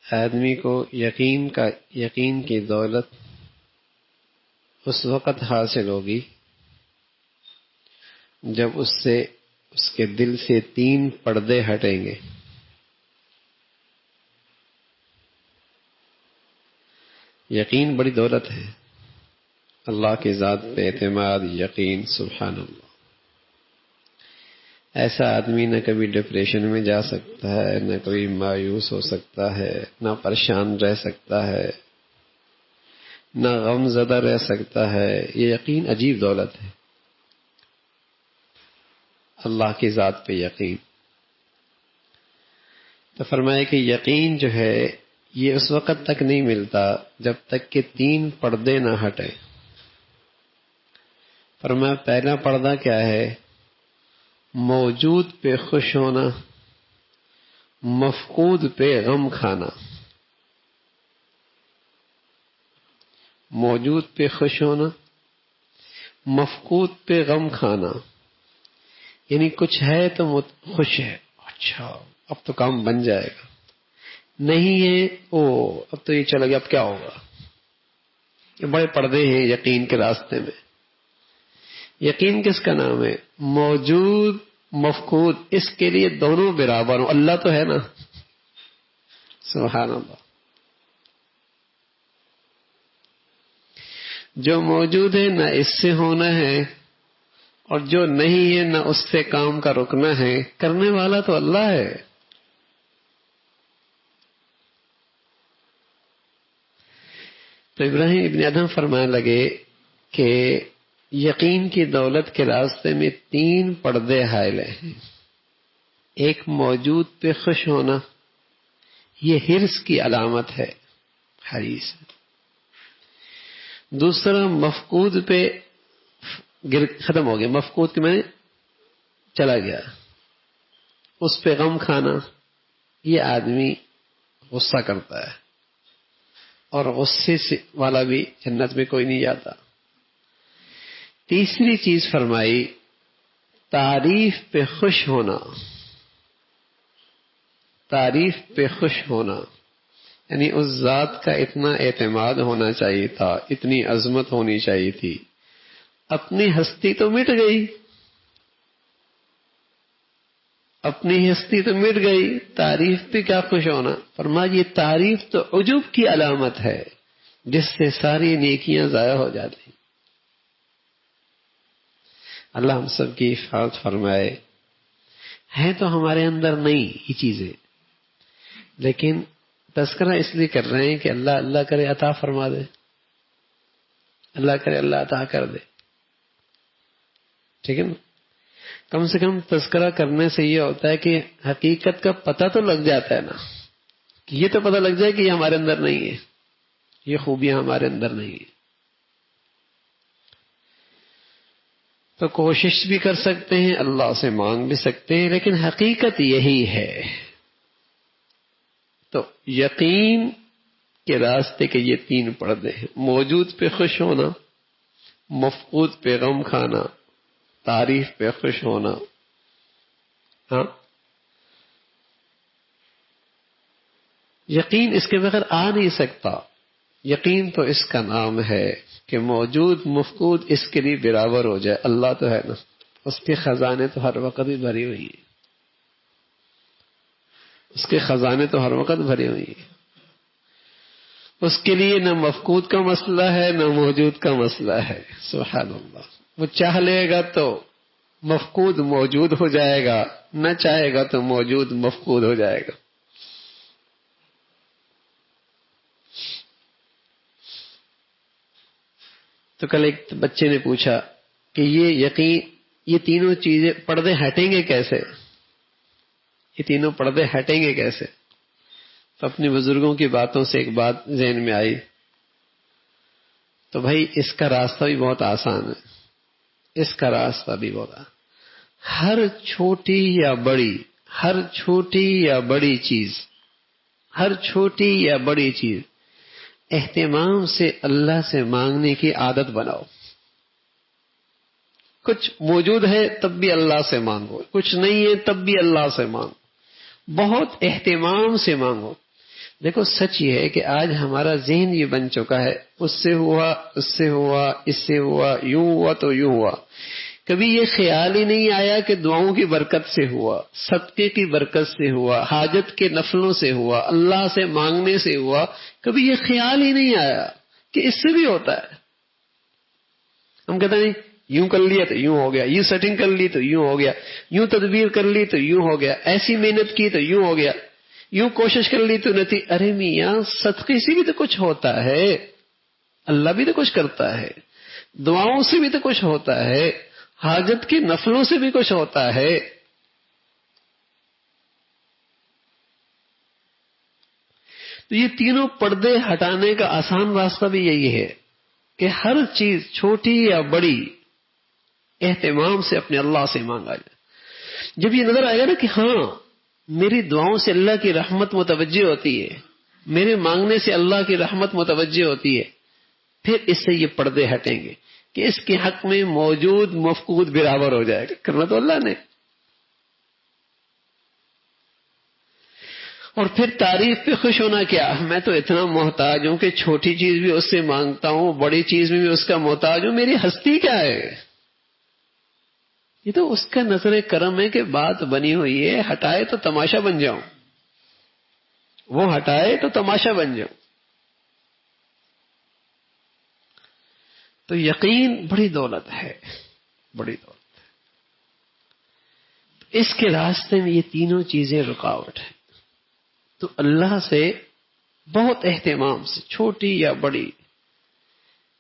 آدمی کو یقین کی دولت اس وقت حاصل ہوگی جب اس کے دل سے 3 پردے ہٹیں گے. یقین بڑی دولت ہے. اللہ کی ذات پہ اعتماد، یقین، سبحان اللہ. ایسا آدمی نہ کبھی ڈپریشن میں جا سکتا ہے، نہ کبھی مایوس ہو سکتا ہے، نہ پریشان رہ سکتا ہے، نہ غم زدہ رہ سکتا ہے. یہ یقین عجیب دولت ہے، اللہ کی ذات پہ یقین. تو فرمایا کہ یقین جو ہے یہ اس وقت تک نہیں ملتا جب تک کہ 3 پردے نہ ہٹیں. فرمایا پہلا پردہ کیا ہے؟ موجود پہ خوش ہونا، مفقود پہ غم کھانا. موجود پہ خوش ہونا، مفقود پہ غم کھانا. یعنی کچھ ہے تو خوش ہے، اچھا اب تو کام بن جائے گا. نہیں ہے، اب تو یہ چلا گیا، اب کیا ہوگا. یہ بڑے پردے ہیں یقین کے راستے میں. یقین کس کا نام ہے؟ موجود مفقود، اس کے لیے دونوں برابر ہوں. اللہ تو ہے نا، سبحان اللہ. جو موجود ہے نہ اس سے ہونا ہے، اور جو نہیں ہے نہ اس سے کام کا رکنا ہے. کرنے والا تو اللہ ہے. تو ابراہیم ابن ادھم فرمانے لگے کہ یقین کی دولت کے راستے میں 3 پردے حائل ہیں. ایک موجود پہ خوش ہونا، یہ حرص کی علامت ہے، حریص. دوسرا مفقود پہ ختم ہو گیا، مفقود کے میں چلا گیا، اس پہ غم کھانا. یہ آدمی غصہ کرتا ہے، اور غصے سے والا بھی جنت میں کوئی نہیں جاتا. تیسری چیز فرمائی تعریف پہ خوش ہونا. تعریف پہ خوش ہونا یعنی اس ذات کا اتنا اعتماد ہونا چاہیے تھا، اتنی عظمت ہونی چاہیے تھی. اپنی ہستی تو مٹ گئی، اپنی ہستی تو مٹ گئی، تعریف پہ کیا خوش ہونا. فرمایا یہ تعریف تو عجب کی علامت ہے، جس سے ساری نیکیاں ضائع ہو جاتی. اللہ ہم سب کی حفاظت فرمائے. ہیں تو ہمارے اندر نہیں یہ چیزیں، لیکن تذکرہ اس لیے کر رہے ہیں کہ اللہ کرے عطا فرما دے، اللہ کرے اللہ عطا کر دے. ٹھیک ہے نا؟ کم سے کم تذکرہ کرنے سے یہ ہوتا ہے کہ حقیقت کا پتہ تو لگ جاتا ہے نا، کہ یہ تو پتہ لگ جائے کہ یہ ہمارے اندر نہیں ہے، یہ خوبیاں ہمارے اندر نہیں ہیں. تو کوشش بھی کر سکتے ہیں، اللہ سے مانگ بھی سکتے ہیں، لیکن حقیقت یہی ہے. تو یقین کے راستے کے یہ 3 پردے ہیں: موجود پہ خوش ہونا، مفقود پہ غم کھانا، تعریف پہ خوش ہونا. ہاں، یقین اس کے بغیر آ نہیں سکتا. یقین تو اس کا نام ہے کہ موجود مفقود اس کے لیے برابر ہو جائے. اللہ تو ہے نا، اس کے خزانے تو ہر وقت ہی بھری ہوئی ہیں، اس کے خزانے تو ہر وقت بھری ہوئی ہیں. اس کے لیے نہ مفقود کا مسئلہ ہے نہ موجود کا مسئلہ ہے. سبحان اللہ. وہ چاہ لے گا تو مفقود موجود ہو جائے گا، نہ چاہے گا تو موجود مفقود ہو جائے گا. تو کل ایک بچے نے پوچھا کہ یہ یقین، یہ تینوں چیزیں، پردے ہٹیں گے کیسے؟ یہ تینوں پردے ہٹیں گے کیسے؟ تو اپنے بزرگوں کی باتوں سے ایک بات ذہن میں آئی. تو بھائی اس کا راستہ بھی بہت آسان ہے، اس کا راستہ بھی بہت آسان. ہر چھوٹی یا بڑی چیز اہتمام سے اللہ سے مانگنے کی عادت بناؤ. کچھ موجود ہے تب بھی اللہ سے مانگو، کچھ نہیں ہے تب بھی اللہ سے مانگو، بہت اہتمام سے مانگو. دیکھو سچ یہ ہے کہ آج ہمارا ذہن یہ بن چکا ہے، اس سے ہوا، اس سے ہوا، اس سے ہوا، یوں ہوا تو یوں ہوا. کبھی یہ خیال ہی نہیں آیا کہ دعاؤں کی برکت سے ہوا، صدقے کی برکت سے ہوا، حاجت کے نفلوں سے ہوا، اللہ سے مانگنے سے ہوا. کبھی یہ خیال ہی نہیں آیا کہ اس سے بھی ہوتا ہے. ہم کہتے ہیں یوں کر لیا تو یوں ہو گیا، یوں سیٹنگ کر لی تو یوں ہو گیا، یوں تدبیر کر لی تو یوں ہو گیا، ایسی محنت کی تو یوں ہو گیا، یوں کوشش کر لی تو نہیں. ارے میاں صدقے سے بھی تو کچھ ہوتا ہے، اللہ بھی تو کچھ کرتا ہے، دعاؤں سے بھی تو کچھ ہوتا ہے، حاجت کے نفلوں سے بھی کچھ ہوتا ہے. تو یہ تینوں پردے ہٹانے کا آسان راستہ بھی یہی ہے کہ ہر چیز چھوٹی یا بڑی اہتمام سے اپنے اللہ سے مانگا جائے. جب یہ نظر آئے گا نا کہ ہاں میری دعاؤں سے اللہ کی رحمت متوجہ ہوتی ہے، میرے مانگنے سے اللہ کی رحمت متوجہ ہوتی ہے، پھر اس سے یہ پردے ہٹیں گے کہ اس کے حق میں موجود مفقود برابر ہو جائے گا. کرنا تو اللہ نے. اور پھر تعریف پہ خوش ہونا کیا، میں تو اتنا محتاج ہوں کہ چھوٹی چیز بھی اس سے مانگتا ہوں، بڑی چیز میں بھی اس کا محتاج ہوں. میری ہستی کیا ہے؟ یہ تو اس کا نظر کرم ہے کہ بات بنی ہوئی ہے، ہٹائے تو تماشا بن جاؤں، وہ ہٹائے تو تماشا بن جاؤں. تو یقین بڑی دولت ہے، بڑی دولت ہے. اس کے راستے میں یہ تینوں چیزیں رکاوٹ ہیں. تو اللہ سے بہت اہتمام سے، چھوٹی یا بڑی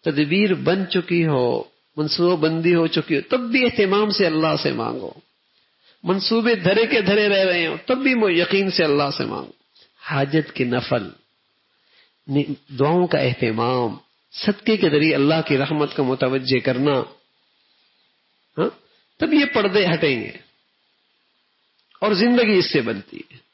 تدبیر بن چکی ہو، منصوبہ بندی ہو چکی ہو، تب بھی اہتمام سے اللہ سے مانگو. منصوبے دھرے کے دھرے رہ رہے ہوں تب بھی یقین سے اللہ سے مانگو. حاجت کے نفل، دعاؤں کا اہتمام، صدقے کے ذریعے اللہ کی رحمت کا متوجہ کرنا، ہاں تب یہ پردے ہٹیں گے اور زندگی اس سے بنتی ہے.